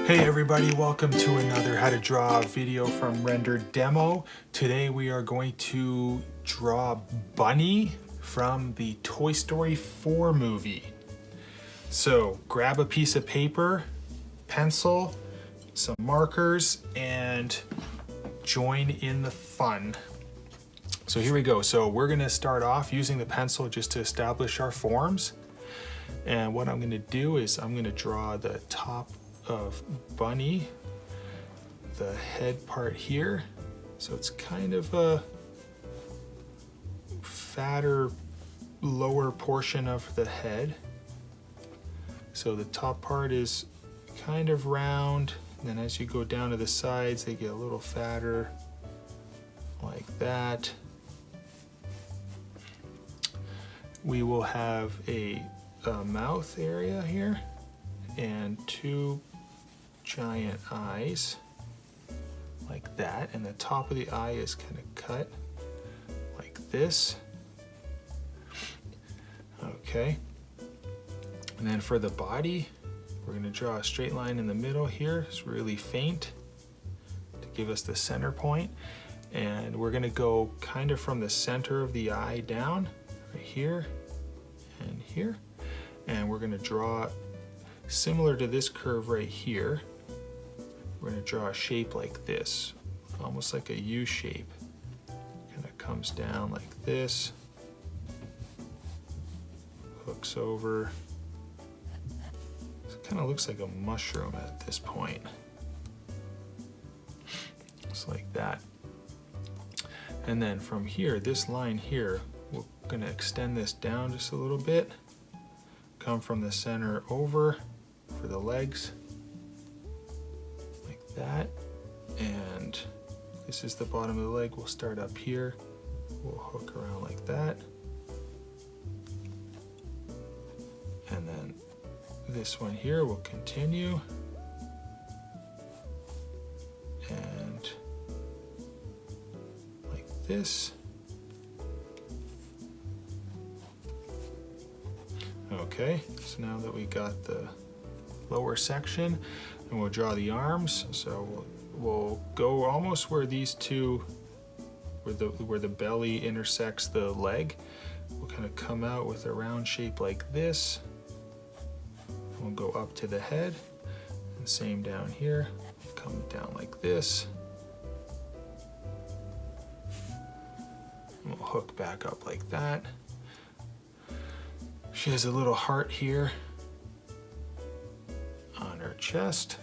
Hey everybody, welcome to another how to draw video from renderdemo. Today we are going to draw Bunny from the Toy Story 4 movie. So grab a piece of paper, pencil, some markers, and join in the fun. So here we go. So we're gonna start off using the pencil just to establish our forms. And what I'm gonna do is I'm gonna draw the top of Bunny, the head part here. So it's kind of a fatter lower portion of the head. So the top part is kind of round, and then as you go down to the sides, they get a little fatter like that. We will have a mouth area here and two giant eyes like that, and the top of the eye is kind of cut like this. Okay, and then for the body, we're going to draw a straight line in the middle here. It's really faint to give us the center point, and we're going to go kind of from the center of the eye down right here and here, and we're going to draw similar to this curve right here. We're going to draw a shape like this, almost like a U shape. Kind of comes down like this, hooks over. It kind of looks like a mushroom at this point. Just like that. And then from here, this line here, we're going to extend this down just a little bit. Come from the center over for the legs. That, and this is the bottom of the leg. We'll start up here, we'll hook around like that, and then this one here will continue, and like this. Okay, so now that we got the lower section, and we'll draw the arms. So we'll go almost where these two, where the belly intersects the leg. We'll kind of come out with a round shape like this. We'll go up to the head, and same down here. Come down like this. And we'll hook back up like that. She has a little heart here on her chest.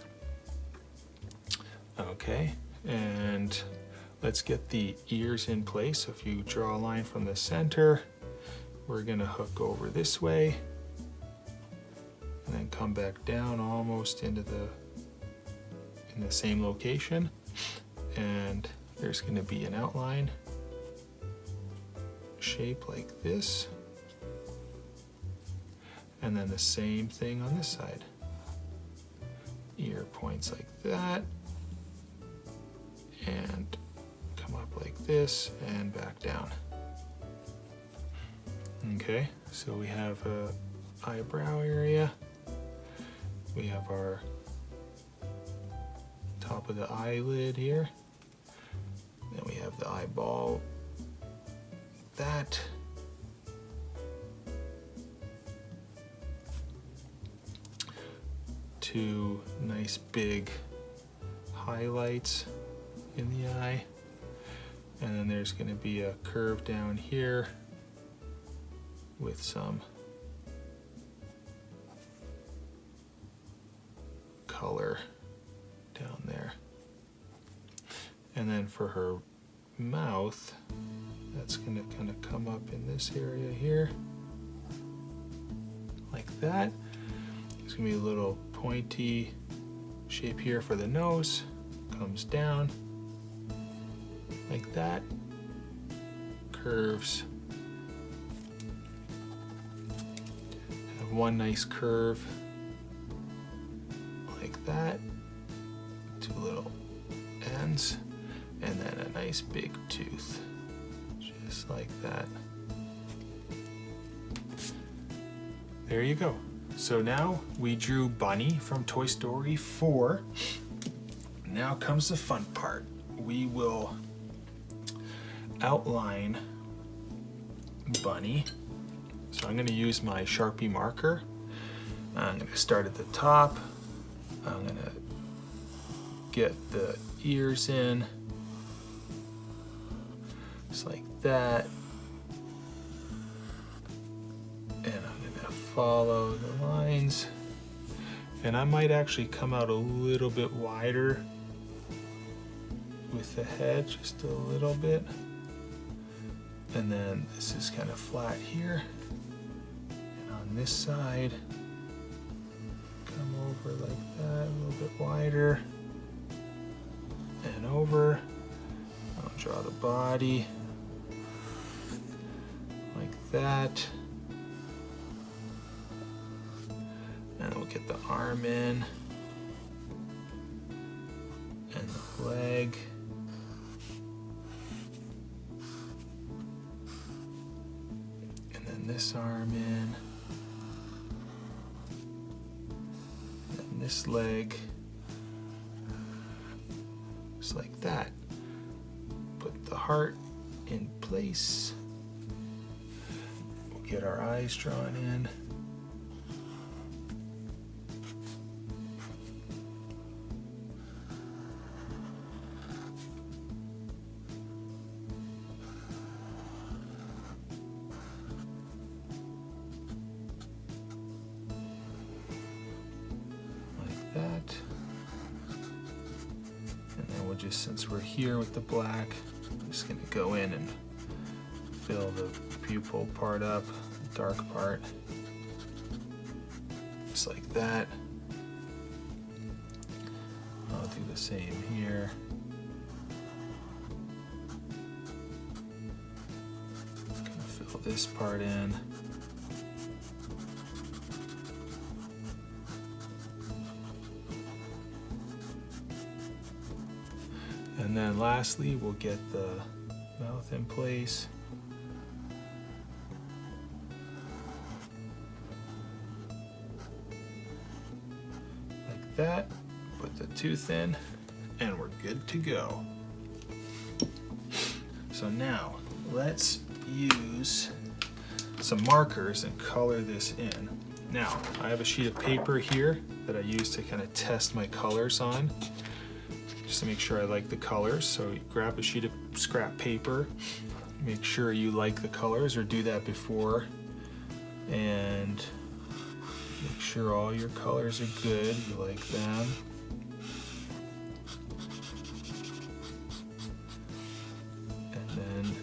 Okay, and let's get the ears in place. So if you draw a line from the center, we're gonna hook over this way and then come back down almost in the same location, and there's gonna be an outline shape like this, and then the same thing on this side. Ear points like that, and come up like this and back down. Okay, so we have a eyebrow area. We have our top of the eyelid here. Then we have the eyeball, that. Two nice big highlights in the eye, and then there's going to be a curve down here with some color down there. And then for her mouth, that's going to kind of come up in this area here like that. There's going to be a little pointy shape here for the nose, comes down like that, curves, have one nice curve like that, two little ends, and then a nice big tooth, just like that. There you go. So now we drew Bunny from Toy Story 4. Now comes the fun part. We will outline Bunny. So I'm going to use my Sharpie marker. I'm going to start at the top. I'm going to get the ears in, just like that. And I'm going to follow the lines. And I might actually come out a little bit wider with the head, just a little bit. And then this is kind of flat here. And on this side, come over like that, a little bit wider. And over. I'll draw the body like that. And we'll get the arm in. And the leg. This arm in, and this leg, just like that. Put the heart in place. We'll get our eyes drawn in. That. And then we'll just, since we're here with the black, I'm just going to go in and fill the pupil part up, the dark part, just like that. I'll do the same here. Gonna fill this part in. And then lastly, we'll get the mouth in place. Like that. Put the tooth in, and we're good to go. So now, let's use some markers and color this in. Now, I have a sheet of paper here that I use to kind of test my colors on, just to make sure I like the colors. So you grab a sheet of scrap paper, make sure you like the colors, or do that before, and make sure all your colors are good, you like them. And then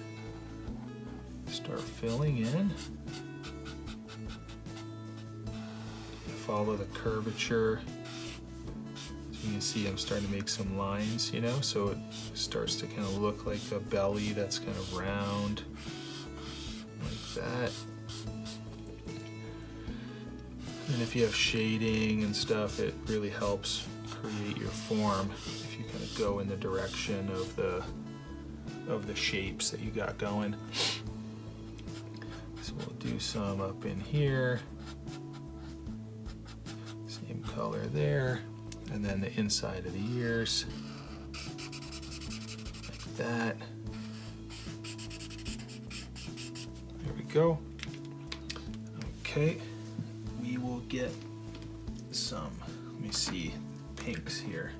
start filling in. Follow the curvature. You can see I'm starting to make some lines, you know, so it starts to kind of look like a belly that's kind of round, like that. And if you have shading and stuff, it really helps create your form if you kind of go in the direction of the shapes that you got going. So we'll do some up in here, same color there. And then the inside of the ears, like that. There we go. Okay, we will get some, let me see, pinks here.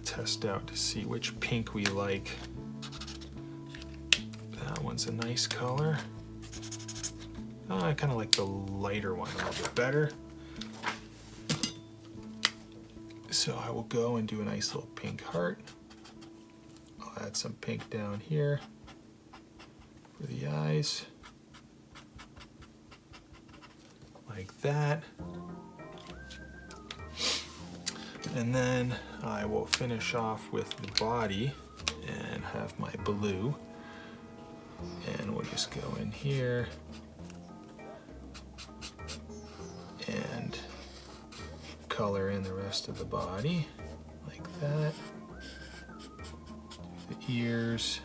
Test out to see which pink we like. That one's a nice color. I kind of like the lighter one a little bit better. So I will go and do a nice little pink heart. I'll add some pink down here for the eyes, like that. And then I will finish off with the body and have my blue. And we'll just go in here and color in the rest of the body, like that. The ears.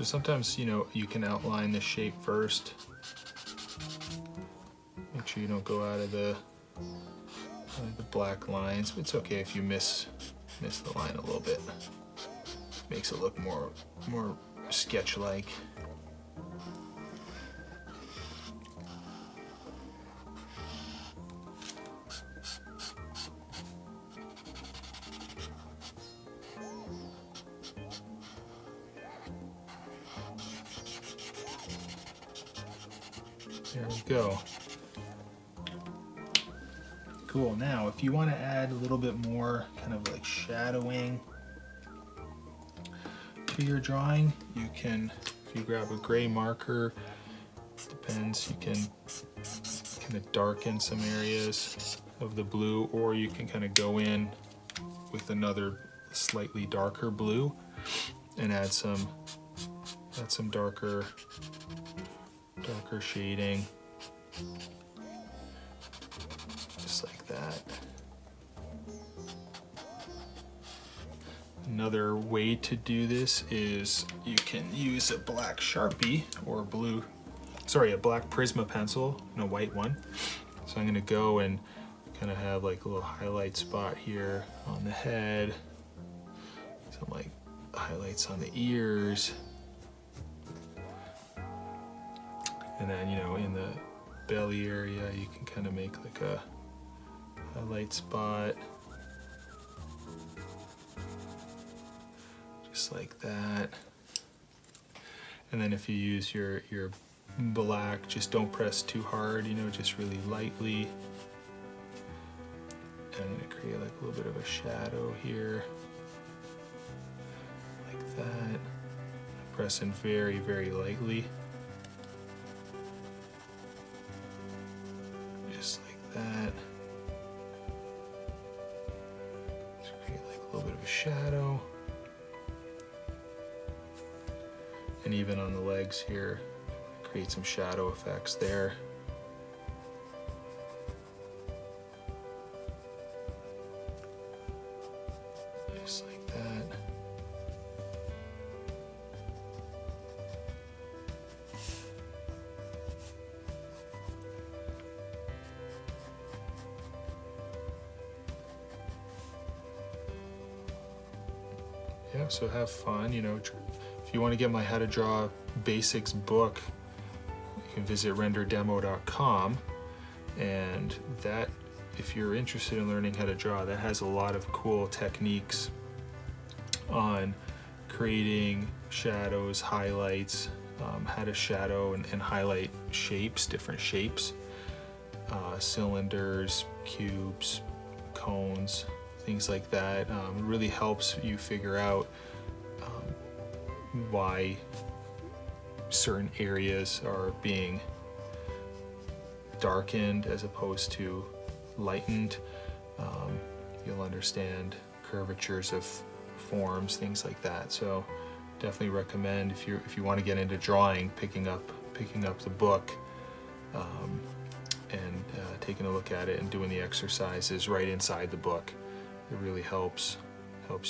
So sometimes, you know, you can outline the shape first. Make sure you don't go out of the black lines. It's okay if you miss the line a little bit. Makes it look more sketch-like. There we go. Cool. Now, if you want to add a little bit more kind of like shadowing to your drawing, you can, if you grab a gray marker, depends, you can kind of darken some areas of the blue, or you can kind of go in with another slightly darker blue and add some darker shading, just like that. Another way to do this is you can use a black Sharpie or a black Prisma pencil and a white one. So I'm gonna go and kind of have like a little highlight spot here on the head, some like highlights on the ears, and then, you know, in the belly area you can kind of make like a highlight spot, just like that. And then if you use your black, just don't press too hard, you know, just really lightly. And I'm gonna create like a little bit of a shadow here, like that. Pressing very, very lightly. Just like that. Just create like a little bit of a shadow. And even on the legs here, create some shadow effects there. Just like that. Yeah, so have fun, you know. If you want to get my How to Draw Basics book, you can visit renderdemo.com, and that, if you're interested in learning how to draw, that has a lot of cool techniques on creating shadows, highlights, how to shadow and highlight shapes, different shapes, cylinders, cubes, cones, things like that. It really helps you figure out why certain areas are being darkened as opposed to lightened. You'll understand curvatures of forms, things like that. So definitely recommend, if you want to get into drawing, picking up the book and taking a look at it and doing the exercises right inside the book. It really helps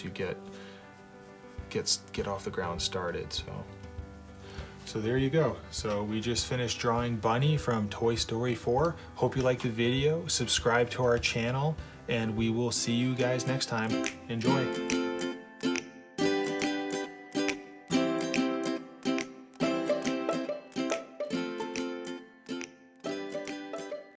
you get off the ground started. So there you go. So we just finished drawing Bunny from Toy Story 4. Hope you liked the video. Subscribe to our channel, and we will see you guys next time. Enjoy.